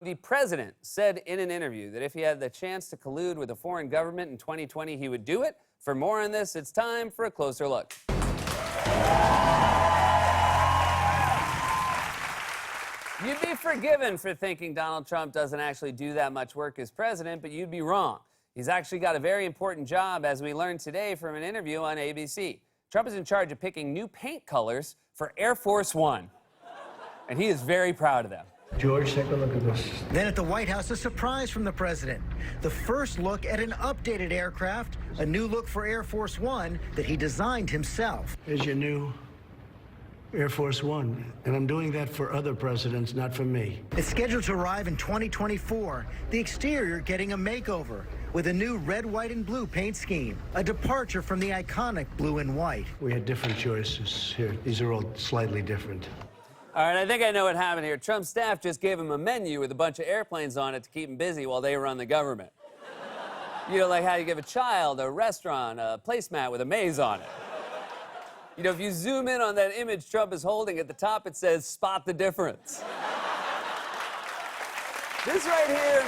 The president said in an interview that if he had the chance to collude with a foreign government in 2020, he would do it. For more on this, it's time for a closer look. You'd be forgiven for thinking Donald Trump doesn't actually do that much work as president, but you'd be wrong. He's actually got a very important job, as we learned today from an interview on ABC. Trump is in charge of picking new paint colors for Air Force One, and he is very proud of them. George, take a look at this. Then at the White House, a surprise from the president. The first look at an updated aircraft, a new look for Air Force One that he designed himself. Here's your new Air Force One, and I'm doing that for other presidents, not for me. It's scheduled to arrive in 2024. The exterior getting a makeover with a new red, white, and blue paint scheme, a departure from the iconic blue and white. We had different choices here. These are all slightly different. All right, I think I know what happened here. Trump's staff just gave him a menu with a bunch of airplanes on it to keep him busy while they run the government. You know, like how you give a child a restaurant a placemat with a maze on it. You know, if you zoom in on that image Trump is holding, at the top it says, "Spot the difference." This right here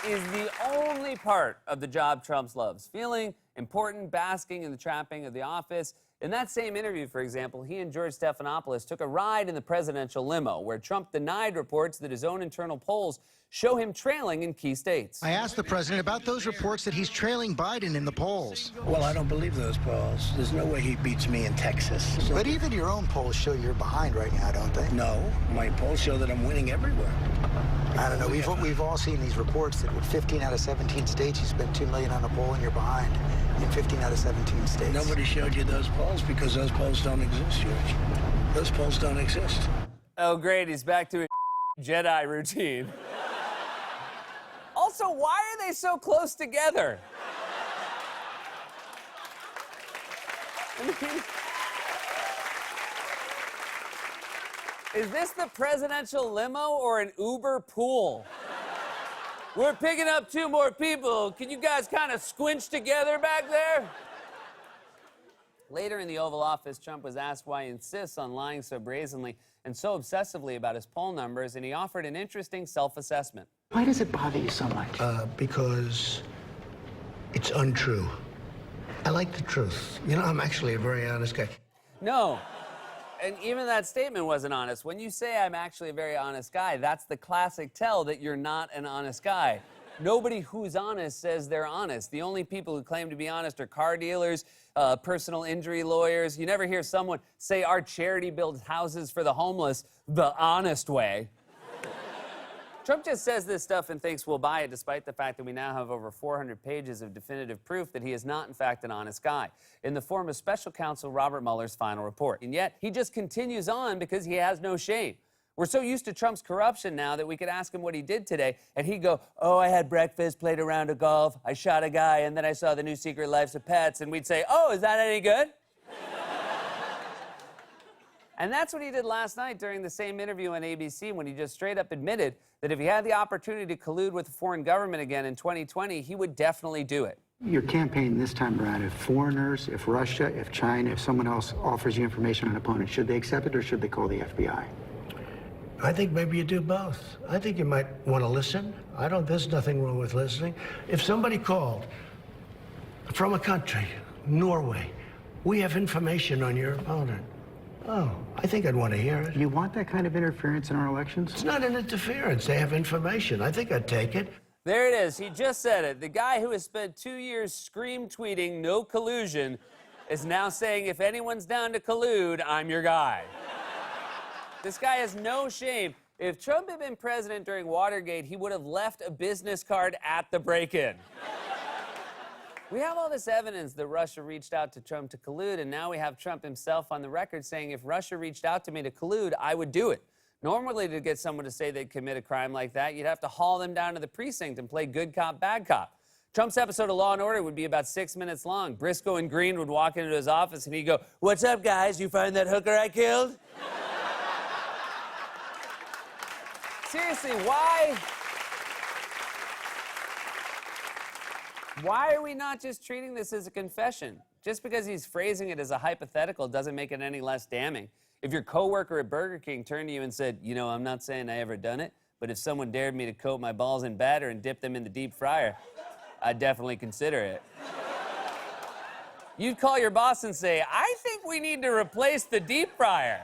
is the only part of the job Trump loves. Feeling important, basking in the trapping of the office. In that same interview, for example, he and George Stephanopoulos took a ride in the presidential limo, where Trump denied reports that his own internal polls show him trailing in key states. I asked the president about those reports that he's trailing Biden in the polls. Well, I don't believe those polls. There's no way he beats me in Texas. But even your own polls show you're behind right now, don't they? No, my polls show that I'm winning everywhere. I don't know. We've all seen these reports that with 15 out of 17 states, you spend $2 million on a poll and you're behind in 15 out of 17 states. Nobody showed you those polls because those polls don't exist, George. Those polls don't exist. Oh, great. He's back to his Jedi routine. Also, why are they so close together? I mean, is this the presidential limo or an Uber pool? We're picking up 2 more people. Can you guys kind of squinch together back there? Later in the Oval Office, Trump was asked why he insists on lying so brazenly and so obsessively about his poll numbers, and he offered an interesting self-assessment. Why does it bother you so much? Because it's untrue. I like the truth. You know, I'm actually a very honest guy. No. And even that statement wasn't honest. When you say I'm actually a very honest guy, that's the classic tell that you're not an honest guy. Nobody who's honest says they're honest. The only people who claim to be honest are car dealers, personal injury lawyers. You never hear someone say our charity builds houses for the homeless the honest way. Trump just says this stuff and thinks we'll buy it, despite the fact that we now have over 400 pages of definitive proof that he is not, in fact, an honest guy, in the form of special counsel Robert Mueller's final report. And yet, he just continues on because he has no shame. We're so used to Trump's corruption now that we could ask him what he did today, and he'd go, "Oh, I had breakfast, played a round of golf, I shot a guy, and then I saw The New Secret Lives of Pets," and we'd say, "Oh, is that any good?" And that's what he did last night during the same interview on ABC, when he just straight up admitted that if he had the opportunity to collude with a foreign government again in 2020, he would definitely do it. Your campaign this time around, if foreigners, if Russia, if China, if someone else offers you information on an opponent, should they accept it or should they call the FBI? I think maybe you do both. I think you might want to listen. There's nothing wrong with listening. If somebody called from a country, Norway, we have information on your opponent. Oh, I think I'd want to hear it. You want that kind of interference in our elections? It's not an interference. They have information. I think I'd take it. There it is. He just said it. The guy who has spent 2 years scream tweeting no collusion is now saying, if anyone's down to collude, I'm your guy. This guy has no shame. If Trump had been president during Watergate, he would have left a business card at the break-in. We have all this evidence that Russia reached out to Trump to collude, and now we have Trump himself on the record saying, if Russia reached out to me to collude, I would do it. Normally, to get someone to say they'd commit a crime like that, you'd have to haul them down to the precinct and play good cop, bad cop. Trump's episode of Law & Order would be about 6 minutes long. Briscoe and Green would walk into his office, and he'd go, "What's up, guys? You find that hooker I killed?" Seriously, why are we not just treating this as a confession? Just because he's phrasing it as a hypothetical doesn't make it any less damning. If your coworker at Burger King turned to you and said, you know, I'm not saying I ever done it, but if someone dared me to coat my balls in batter and dip them in the deep fryer, I'd definitely consider it. You'd call your boss and say, I think we need to replace the deep fryer.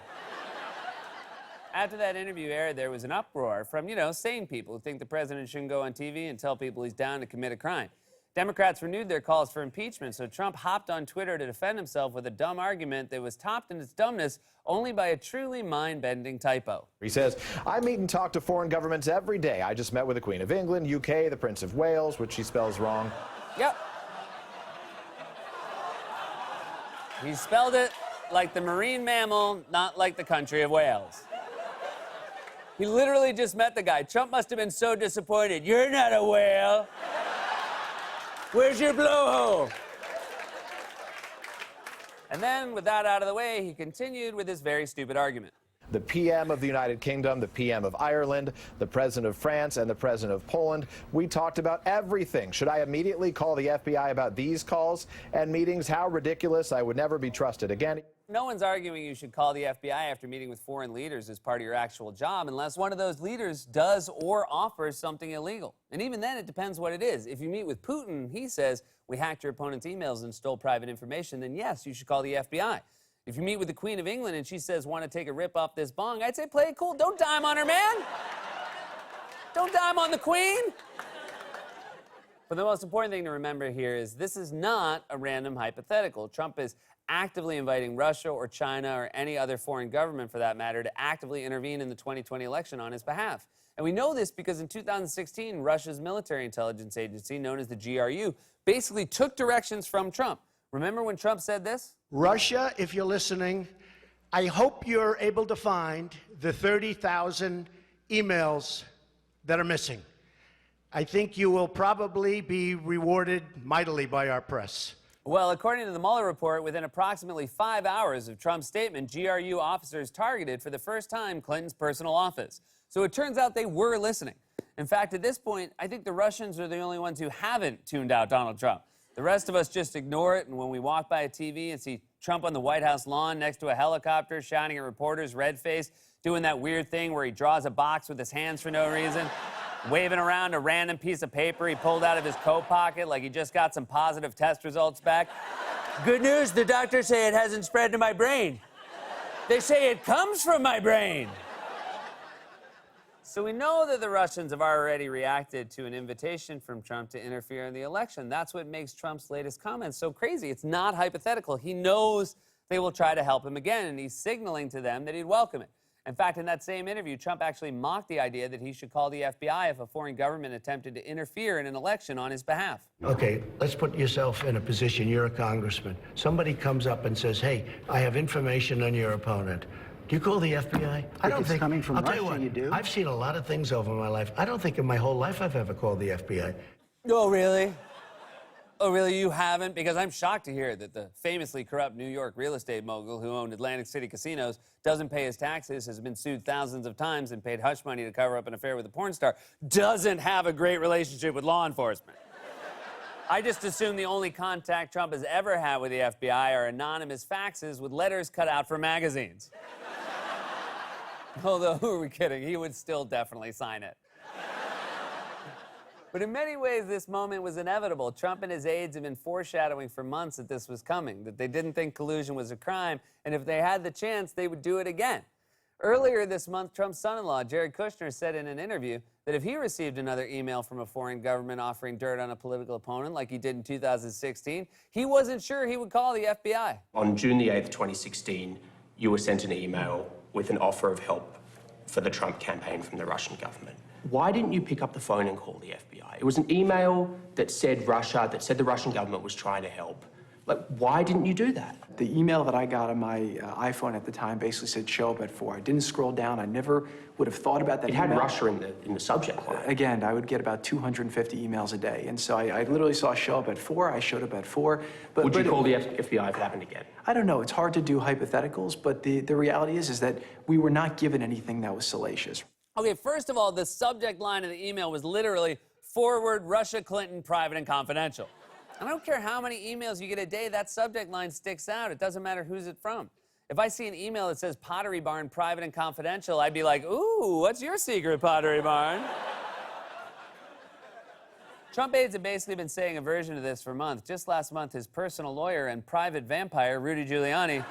After that interview aired, there was an uproar from, you know, sane people who think the president shouldn't go on TV and tell people he's down to commit a crime. Democrats renewed their calls for impeachment, so Trump hopped on Twitter to defend himself with a dumb argument that was topped in its dumbness only by a truly mind-bending typo. He says, I meet and talk to foreign governments every day. I just met with the Queen of England, UK, the Prince of Wales, which he spells wrong. Yep. He spelled it like the marine mammal, not like the country of Wales. He literally just met the guy. Trump must have been so disappointed. You're not a whale. Where's your blowhole? And then, with that out of the way, he continued with his very stupid argument. The PM of the United Kingdom, the PM of Ireland, the President of France, and the President of Poland. We talked about everything. Should I immediately call the FBI about these calls and meetings? How ridiculous. I would never be trusted again. No one's arguing you should call the FBI after meeting with foreign leaders as part of your actual job, unless one of those leaders does or offers something illegal. And even then, it depends what it is. If you meet with Putin, he says, we hacked your opponent's emails and stole private information, then yes, you should call the FBI. If you meet with the Queen of England and she says, want to take a rip off this bong, I'd say, play it cool. Don't dime on her, man. Don't dime on the Queen. But the most important thing to remember here is this is not a random hypothetical. Trump is actively inviting Russia or China or any other foreign government, for that matter, to actively intervene in the 2020 election on his behalf. And we know this because in 2016, Russia's military intelligence agency, known as the GRU, basically took directions from Trump. Remember when Trump said this? Russia, if you're listening, I hope you're able to find the 30,000 emails that are missing. I think you will probably be rewarded mightily by our press. Well, according to the Mueller report, within approximately 5 hours of Trump's statement, GRU officers targeted for the first time Clinton's personal office. So it turns out they were listening. In fact, at this point, I think the Russians are the only ones who haven't tuned out Donald Trump. The rest of us just ignore it, and when we walk by a TV and see Trump on the White House lawn next to a helicopter, shouting at reporters, red-faced, doing that weird thing where he draws a box with his hands for no reason, waving around a random piece of paper he pulled out of his coat pocket like he just got some positive test results back. Good news, the doctors say it hasn't spread to my brain. They say it comes from my brain. So we know that the Russians have already reacted to an invitation from Trump to interfere in the election. That's what makes Trump's latest comments so crazy. It's not hypothetical. He knows they will try to help him again, and he's signaling to them that he'd welcome it. In fact, in that same interview, Trump actually mocked the idea that he should call the FBI if a foreign government attempted to interfere in an election on his behalf. Okay, let's put yourself in a position. You're a congressman. Somebody comes up and says, hey, I have information on your opponent. Do you call the FBI? I don't it's think coming from I'll tell you Russia, what, you do. I've seen a lot of things over my life. I don't think in my whole life I've ever called the FBI. Oh, really? Oh, really? You haven't? Because I'm shocked to hear that the famously corrupt New York real estate mogul who owned Atlantic City casinos, doesn't pay his taxes, has been sued thousands of times and paid hush money to cover up an affair with a porn star, doesn't have a great relationship with law enforcement. I just assume the only contact Trump has ever had with the FBI are anonymous faxes with letters cut out for magazines. Although, who are we kidding? He would still definitely sign it. But in many ways, this moment was inevitable. Trump and his aides have been foreshadowing for months that this was coming, that they didn't think collusion was a crime, and if they had the chance, they would do it again. Earlier this month, Trump's son-in-law, Jared Kushner, said in an interview that if he received another email from a foreign government offering dirt on a political opponent like he did in 2016, he wasn't sure he would call the FBI. On June the 8th, 2016, you were sent an email with an offer of help for the Trump campaign from the Russian government. Why didn't you pick up the phone and call the FBI? It was an email that said Russia, that said the Russian government was trying to help. Like, why didn't you do that? The email that I got on my iPhone at the time basically said show up at 4. I didn't scroll down. I never would have thought about that It email. had Russia in the subject line. Again, I would get about 250 emails a day. And so I literally saw show up at 4. I showed up at 4. Would you call the FBI if it happened again? I don't know. It's hard to do hypotheticals, but the reality is that we were not given anything that was salacious. Okay, first of all, the subject line of the email was literally, forward Russia Clinton private and confidential. I don't care how many emails you get a day, that subject line sticks out. It doesn't matter who's it from. If I see an email that says Pottery Barn private and confidential, I'd be like, ooh, what's your secret, Pottery Barn? Trump aides have basically been saying a version of this for months. Just last month, his personal lawyer and private vampire, Rudy Giuliani,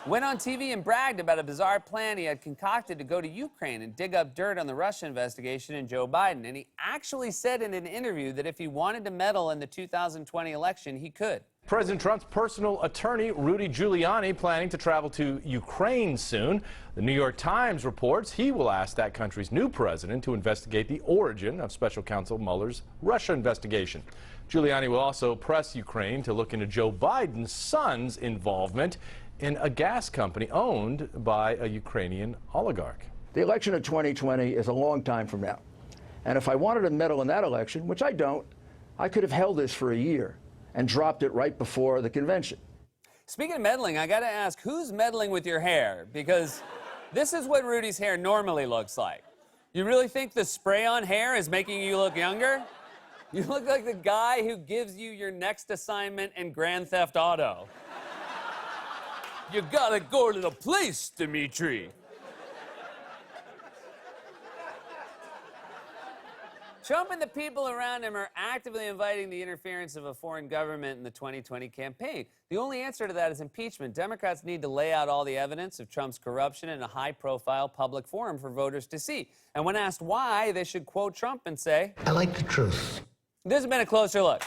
went on TV and bragged about a bizarre plan he had concocted to go to Ukraine and dig up dirt on the Russia investigation and Joe Biden. And he actually said in an interview that if he wanted to meddle in the 2020 election, he could. President Trump's personal attorney, Rudy Giuliani, planning to travel to Ukraine soon. The New York Times reports he will ask that country's new president to investigate the origin of Special Counsel Mueller's Russia investigation. Giuliani will also press Ukraine to look into Joe Biden's son's involvement in a gas company owned by a Ukrainian oligarch. The election of 2020 is a long time from now. And if I wanted to meddle in that election, which I don't, I could have held this for a year and dropped it right before the convention. Speaking of meddling, I gotta ask, who's meddling with your hair? Because this is what Rudy's hair normally looks like. You really think the spray-on hair is making you look younger? You look like the guy who gives you your next assignment in Grand Theft Auto. You gotta go to the place, Dimitri. Trump and the people around him are actively inviting the interference of a foreign government in the 2020 campaign. The only answer to that is impeachment. Democrats need to lay out all the evidence of Trump's corruption in a high-profile public forum for voters to see. And when asked why, they should quote Trump and say, I like the truth. This has been A Closer Look.